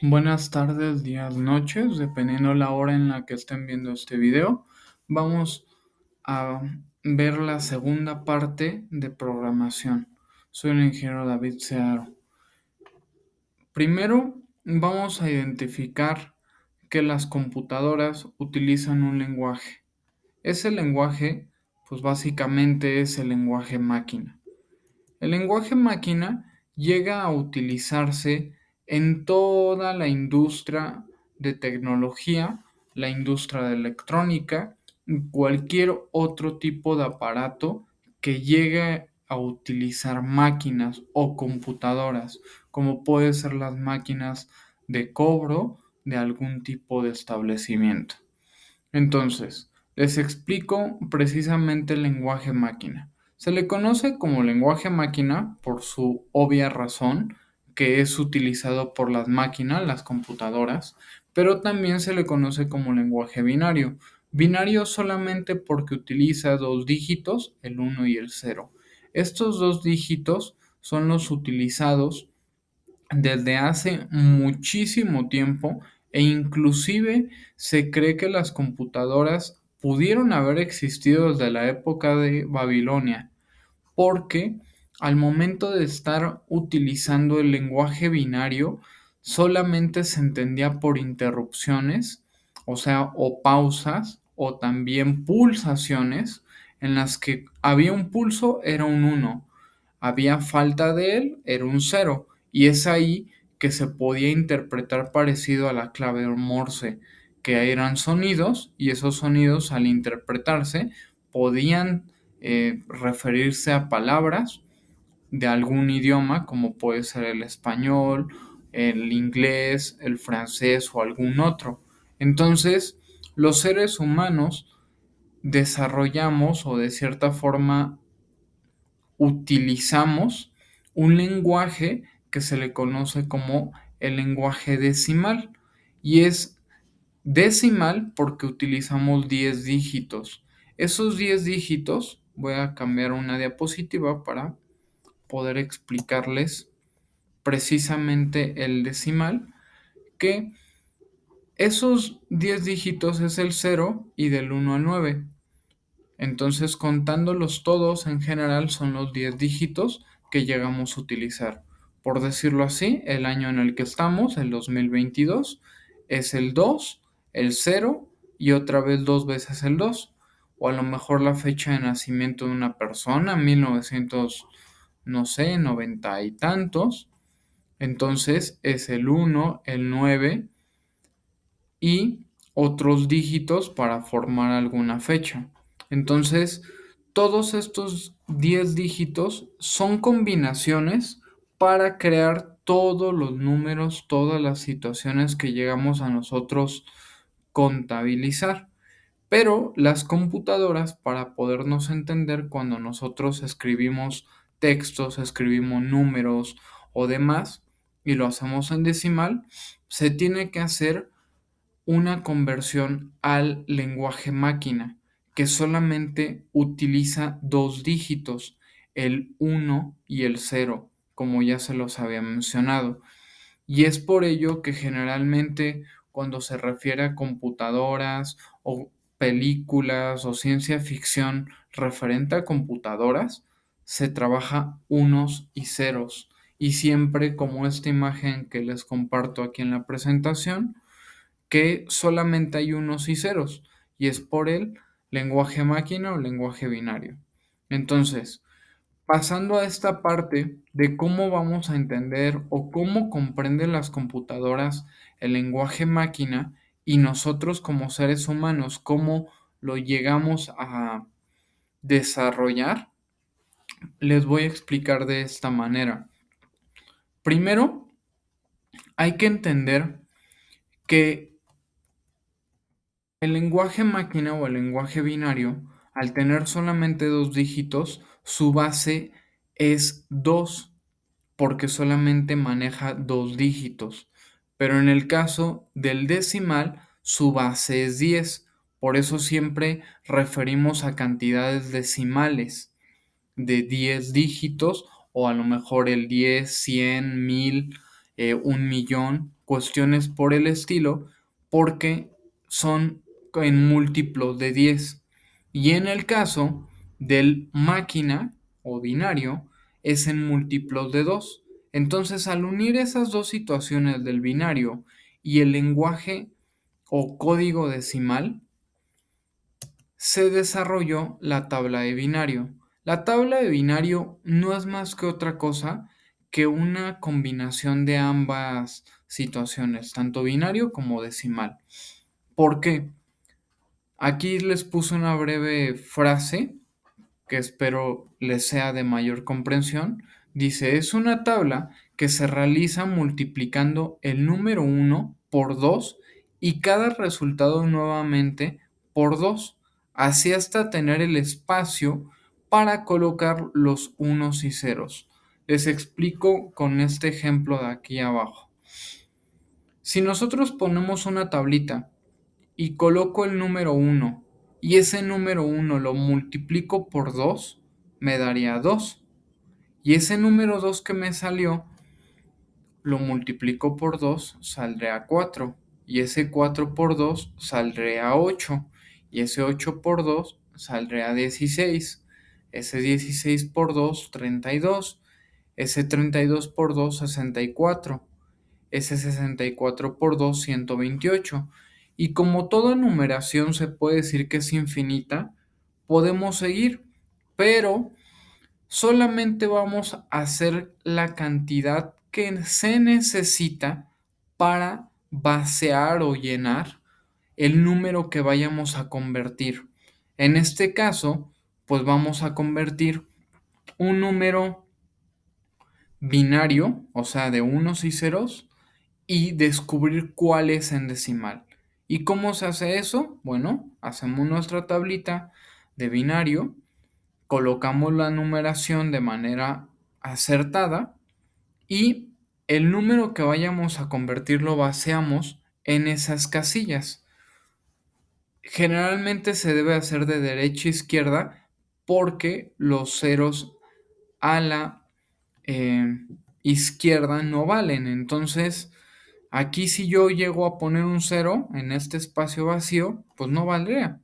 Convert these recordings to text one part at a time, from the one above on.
Buenas tardes, días, noches, dependiendo la hora en la que estén viendo este video. Vamos a ver la segunda parte de programación. Soy el ingeniero David Searo. Primero, vamos a identificar que las computadoras utilizan un lenguaje. Ese lenguaje, pues básicamente es el lenguaje máquina. El lenguaje máquina llega a utilizarse en toda la industria de tecnología, la industria de electrónica, cualquier otro tipo de aparato que llegue a utilizar máquinas o computadoras, como pueden ser las máquinas de cobro de algún tipo de establecimiento. Entonces, les explico precisamente el lenguaje máquina. Se le conoce como lenguaje máquina por su obvia razón, que es utilizado por las máquinas, las computadoras, pero también se le conoce como lenguaje binario. Binario solamente porque utiliza dos dígitos, el uno y el 0. Estos dos dígitos son los utilizados desde hace muchísimo tiempo e inclusive se cree que las computadoras pudieron haber existido desde la época de Babilonia, porque al momento de estar utilizando el lenguaje binario solamente se entendía por interrupciones, o sea, o pausas o también pulsaciones en las que había un pulso era un uno, había falta de él, era un cero. Y es ahí que se podía interpretar parecido a la clave Morse, que eran sonidos y esos sonidos al interpretarse podían referirse a palabras de algún idioma, como puede ser el español, el inglés, el francés o algún otro. Entonces, los seres humanos desarrollamos o de cierta forma utilizamos un lenguaje que se le conoce como el lenguaje decimal y es decimal porque utilizamos 10 dígitos. Esos 10 dígitos, voy a cambiar una diapositiva para poder explicarles precisamente el decimal, que esos 10 dígitos es el cero y del uno al 9. Entonces, contándolos todos en general son los 10 dígitos que llegamos a utilizar. Por decirlo así, el año en el que estamos, el 2022, es el 2, el cero y otra vez dos veces el 2. O a lo mejor la fecha de nacimiento de una persona, 1900, no sé, 90 y tantos. Entonces es el uno, el 9 y otros dígitos para formar alguna fecha. Entonces, todos estos 10 dígitos son combinaciones para crear todos los números, todas las situaciones que llegamos a nosotros contabilizar. Pero las computadoras, para podernos entender cuando nosotros escribimos textos, escribimos números o demás, y lo hacemos en decimal, se tiene que hacer una conversión al lenguaje máquina que solamente utiliza dos dígitos, el uno y el 0, como ya se los había mencionado. Y es por ello que generalmente cuando se refiere a computadoras o películas o ciencia ficción referente a computadoras, se trabaja unos y ceros. Y siempre como esta imagen que les comparto aquí en la presentación, que solamente hay unos y ceros, y es por el lenguaje máquina o lenguaje binario. Entonces, pasando a esta parte de cómo vamos a entender o cómo comprenden las computadoras el lenguaje máquina y nosotros como seres humanos, cómo lo llegamos a desarrollar, les voy a explicar de esta manera. Primero, hay que entender que el lenguaje máquina o el lenguaje binario, al tener solamente dos dígitos, su base es 2 porque solamente maneja dos dígitos. Pero en el caso del decimal, su base es 10. Por eso siempre referimos a cantidades decimales de 10 dígitos o a lo mejor el 10, 100, 1000. 1,000,000, cuestiones por el estilo, porque son en múltiplos de 10. Y en el caso del máquina o binario, es en múltiplos de 2. Entonces, al unir esas dos situaciones del binario y el lenguaje o código decimal, se desarrolló la tabla de binario. La tabla de binario no es más que otra cosa que una combinación de ambas situaciones, tanto binario como decimal. ¿Por qué? Aquí les puse una breve frase que espero les sea de mayor comprensión. Dice, es una tabla que se realiza multiplicando el número 1 por 2 y cada resultado nuevamente por 2, así hasta tener el espacio para colocar los unos y ceros. Les explico con este ejemplo de aquí abajo. Si nosotros ponemos una tablita y coloco el número 1 y ese número 1 lo multiplico por 2, me daría 2. Y ese número 2 que me salió, lo multiplico por 2, saldría 4. Y ese 4 por 2 saldría 8. Y ese 8 por 2 saldría 16. Ese 16 por 2, 32. Ese 32 por 2, 64. Ese 64 por 2, 128. Y como toda numeración se puede decir que es infinita, podemos seguir, pero solamente vamos a hacer la cantidad que se necesita para vaciar o llenar el número que vayamos a convertir. En este caso, pues vamos a convertir un número binario, o sea, de unos y ceros, y descubrir cuál es en decimal. ¿Y cómo se hace eso? Bueno, hacemos nuestra tablita de binario, colocamos la numeración de manera acertada y el número que vayamos a convertir lo vaciamos en esas casillas. Generalmente se debe hacer de derecha a izquierda porque los ceros a la eh, izquierda no valen. Entonces, aquí si yo llego a poner un cero en este espacio vacío, pues no valdría.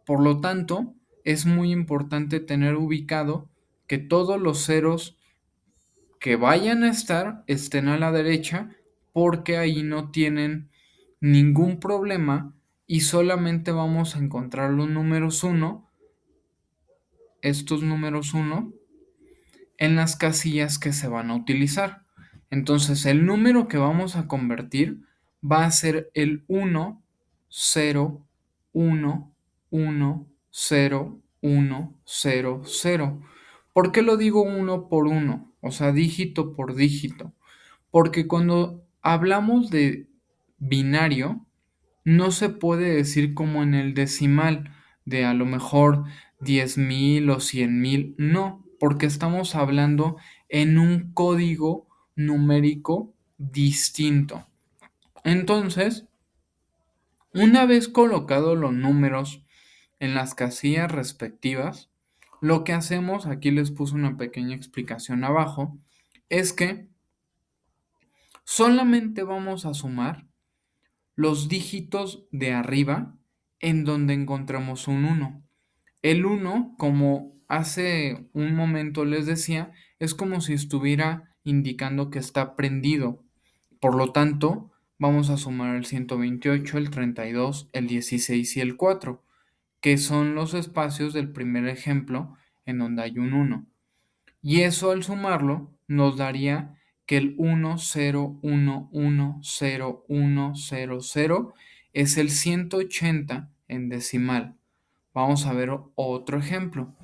Por lo tanto, es muy importante tener ubicado que todos los ceros que vayan a estar estén a la derecha porque ahí no tienen ningún problema y solamente vamos a encontrar los números 1, estos números 1, en las casillas que se van a utilizar. Entonces, el número que vamos a convertir va a ser el 1, 0, 1, 1, 0, 1, 0, 0. ¿Por qué lo digo uno por uno? O sea, dígito por dígito. Porque cuando hablamos de binario, no se puede decir como en el decimal de a lo mejor 10,000 o 100,000, no, porque estamos hablando en un código numérico distinto. Entonces, una vez colocados los números en las casillas respectivas, lo que hacemos, aquí les puse una pequeña explicación abajo, es que solamente vamos a sumar los dígitos de arriba en donde encontramos un 1. El 1, como hace un momento les decía, es como si estuviera indicando que está prendido. Por lo tanto, vamos a sumar el 128, el 32, el 16 y el 4, que son los espacios del primer ejemplo en donde hay un 1. Y eso al sumarlo nos daría que el 1,011,0,1,0,0 es el 180 en decimal. Vamos a ver otro ejemplo.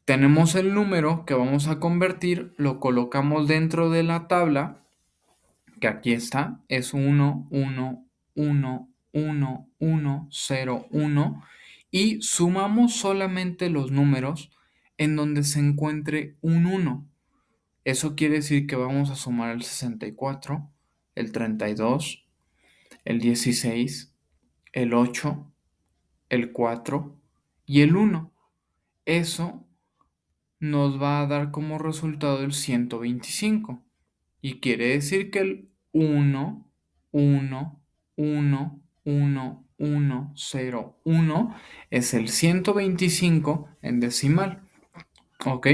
Tenemos el número que vamos a convertir, lo colocamos dentro de la tabla, que aquí está, es 1,1,1,1,0,1 y sumamos solamente los números en donde se encuentre un 1. Eso quiere decir que vamos a sumar el 64, el 32, el 16, el 8, el 4 y el 1. Eso nos va a dar como resultado el 125. Y quiere decir que el 1 es el 125 en decimal, ¿ok?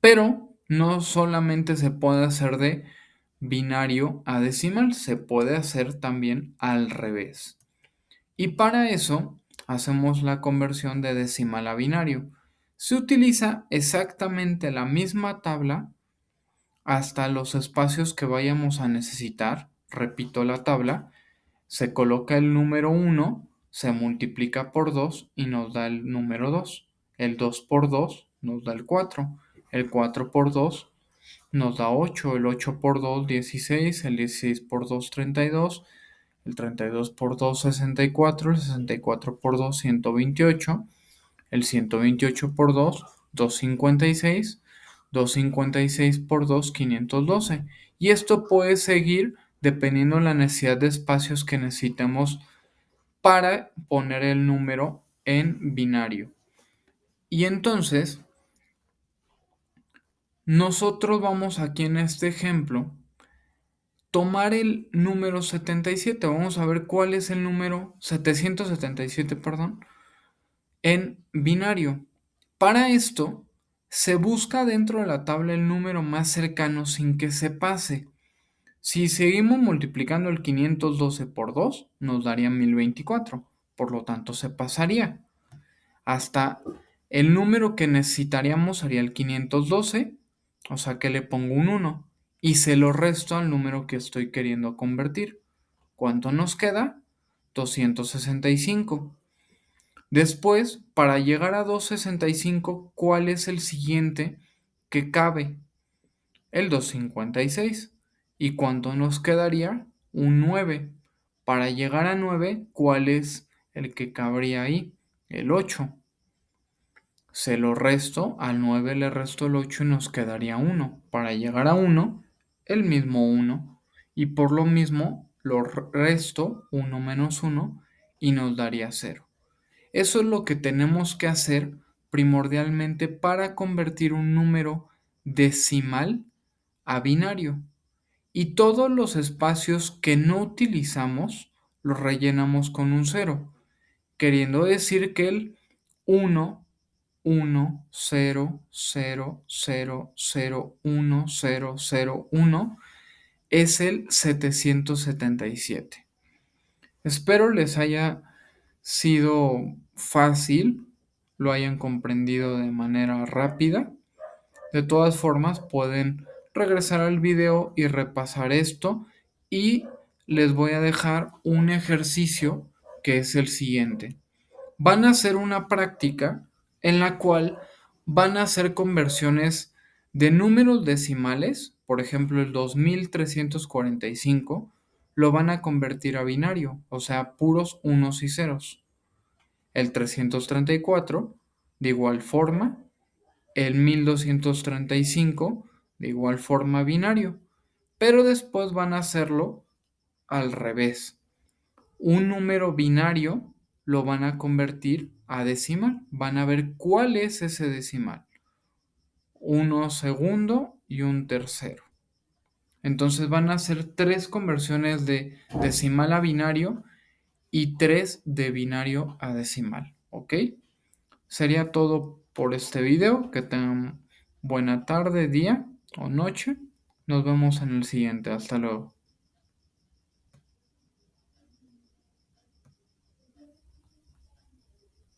Pero no solamente se puede hacer de binario a decimal, se puede hacer también al revés. Y para eso hacemos la conversión de decimal a binario. Se utiliza exactamente la misma tabla hasta los espacios que vayamos a necesitar. Repito la tabla. Se coloca el número 1, se multiplica por 2 y nos da el número 2. El 2 por 2 nos da el 4. El 4 por 2 nos da 8. El 8 por 2, 16. El 16 por 2, 32. El 32 por 2, 64. El 64 por 2, 128. El 128 por 2, 256. 256 por 2, 512. Y esto puede seguir dependiendo de la necesidad de espacios que necesitemos para poner el número en binario. Y entonces, nosotros vamos aquí en este ejemplo tomar el número 77. Vamos a ver cuál es el número 777, perdón, en binario. Para esto, se busca dentro de la tabla el número más cercano sin que se pase. Si seguimos multiplicando el 512 por 2, nos daría 1024. Por lo tanto, se pasaría. Hasta el número que necesitaríamos sería el 512, o sea que le pongo un 1 y se lo resto al número que estoy queriendo convertir. ¿Cuánto nos queda? 265. Después, para llegar a 265, ¿cuál es el siguiente que cabe? El 256. ¿Y cuánto nos quedaría? Un 9. Para llegar a 9, ¿cuál es el que cabría ahí? El 8. Se lo resto, al 9 le resto el 8 y nos quedaría 1. Para llegar a 1, el mismo 1. Y por lo mismo, lo resto, 1 menos 1, y nos daría 0. Eso es lo que tenemos que hacer primordialmente para convertir un número decimal a binario. Y todos los espacios que no utilizamos los rellenamos con un 0, queriendo decir que el 1, 1, 0, 0, 0, 0, 1, 0, 0, 1 es el 777. Espero les haya sido fácil, lo hayan comprendido de manera rápida. De todas formas, pueden regresar al video y repasar esto, y les voy a dejar un ejercicio que es el siguiente. Van a hacer una práctica en la cual van a hacer conversiones de números decimales. Por ejemplo, el 2345 lo van a convertir a binario, o sea, puros unos y ceros. El 334 de igual forma, el 1235 de igual forma binario, pero después van a hacerlo al revés. Un número binario lo van a convertir a decimal. Van a ver cuál es ese decimal. Uno segundo y un tercero. Entonces van a hacer 3 conversiones de decimal a binario y 3 de binario a decimal. ¿Ok? Sería todo por este video. Que tengan buena tarde, día o noche. Nos vemos en el siguiente. Hasta luego.